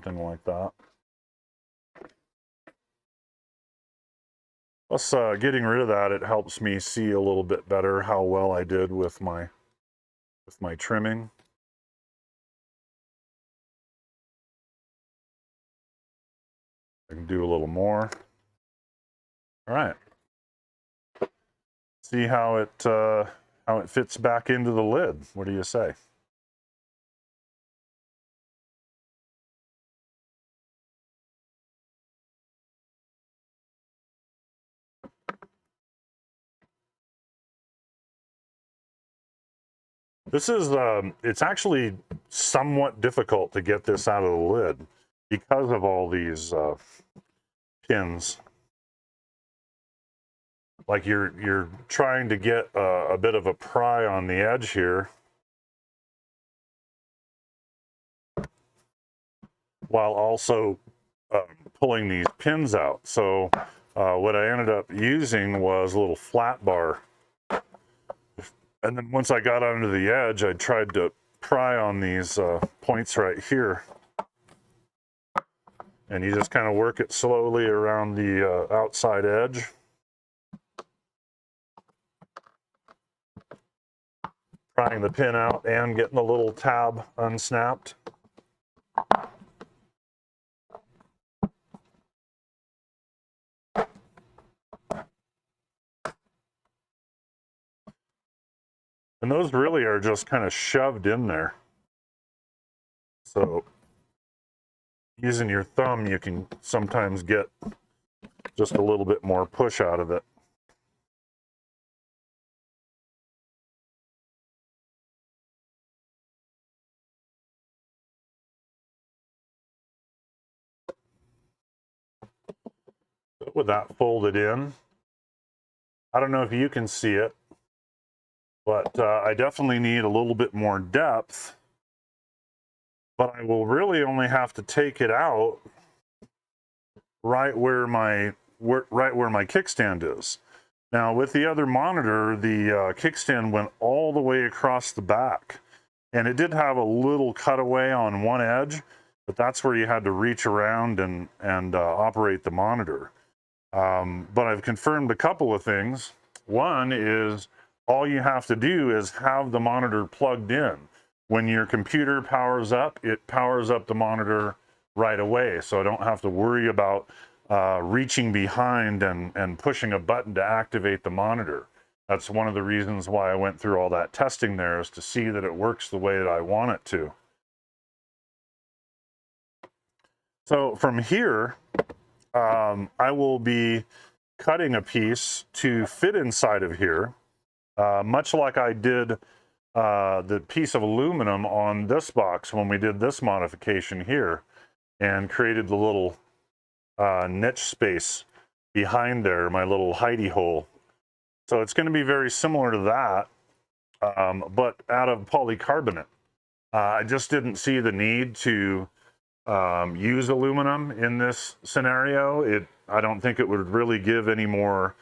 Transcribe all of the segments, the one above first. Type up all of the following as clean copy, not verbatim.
something like that. Plus, getting rid of that, it helps me see a little bit better how well I did with my trimming. I can do a little more. All right. See how it fits back into the lid. What do you say? This is, it's actually somewhat difficult to get this out of the lid because of all these pins. Like you're trying to get a bit of a pry on the edge here, while also pulling these pins out. So what I ended up using was a little flat bar. And then once I got onto the edge, I tried to pry on these points right here. And you just kind of work it slowly around the outside edge. Prying the pin out and getting the little tab unsnapped. And those really are just kind of shoved in there. So using your thumb, you can sometimes get just a little bit more push out of it. With that folded in, I don't know if you can see it, but I definitely need a little bit more depth. But I will really only have to take it out right where my kickstand is. Now with the other monitor, the kickstand went all the way across the back, and it did have a little cutaway on one edge, but that's where you had to reach around and operate the monitor. But I've confirmed a couple of things. One is all you have to do is have the monitor plugged in. When your computer powers up, it powers up the monitor right away. So I don't have to worry about reaching behind and pushing a button to activate the monitor. That's one of the reasons why I went through all that testing there, is to see that it works the way that I want it to. So from here, I will be cutting a piece to fit inside of here, much like I did the piece of aluminum on this box when we did this modification here and created the little niche space behind there, my little hidey hole. So it's going to be very similar to that, but out of polycarbonate. I just didn't see the need to use aluminum in this scenario. I don't think it would really give any more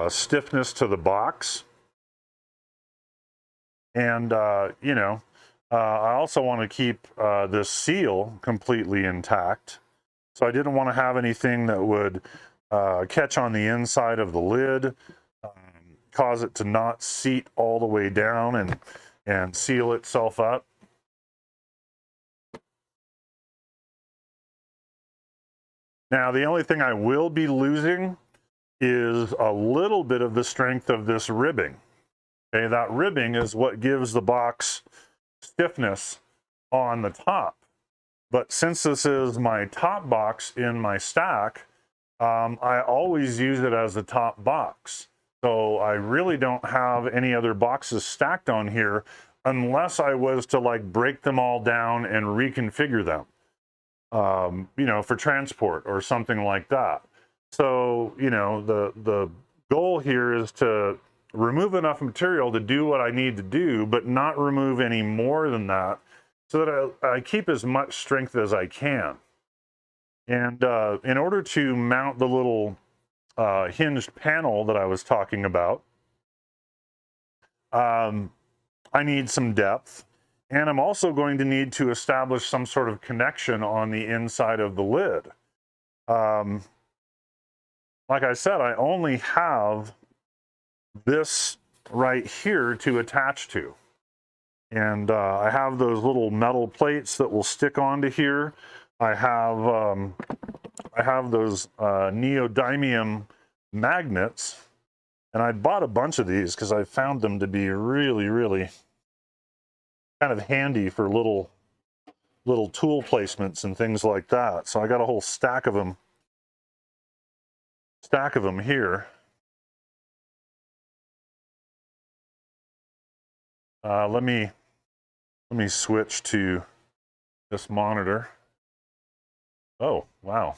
stiffness to the box. And, you know, I also want to keep this seal completely intact. So I didn't want to have anything that would catch on the inside of the lid, cause it to not seat all the way down and seal itself up. Now, the only thing I will be losing is a little bit of the strength of this ribbing. Okay, that ribbing is what gives the box stiffness on the top. But since this is my top box in my stack, I always use it as a top box. So I really don't have any other boxes stacked on here unless I was to like break them all down and reconfigure them, you know, for transport or something like that. So, you know, the goal here is to remove enough material to do what I need to do, but not remove any more than that, so that I keep as much strength as I can. And in order to mount the little hinged panel that I was talking about, I need some depth. And I'm also going to need to establish some sort of connection on the inside of the lid. Like I said, I only have this right here to attach to. And I have those little metal plates that will stick onto here. I have those neodymium magnets, and I bought a bunch of these because I found them to be really, really kind of handy for little tool placements and things like that. So I got a whole stack of them here. Let me switch to this monitor. Oh, wow.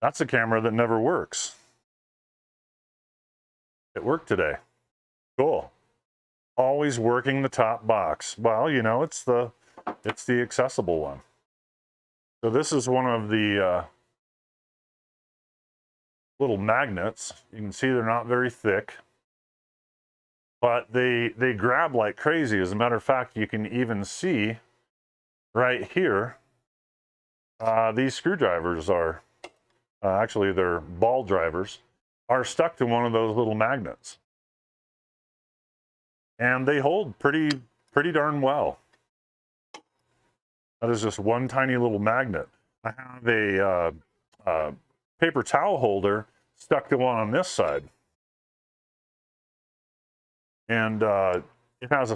That's a camera that never works. It worked today. Cool. Always working the top box. Well, you know, it's the accessible one. So this is one of the little magnets. You can see they're not very thick, but they grab like crazy. As a matter of fact, you can even see right here, these screwdrivers are, actually they're ball drivers, are stuck to one of those little magnets. And they hold pretty darn well. That is just one tiny little magnet. I have a paper towel holder stuck to one on this side. And it has a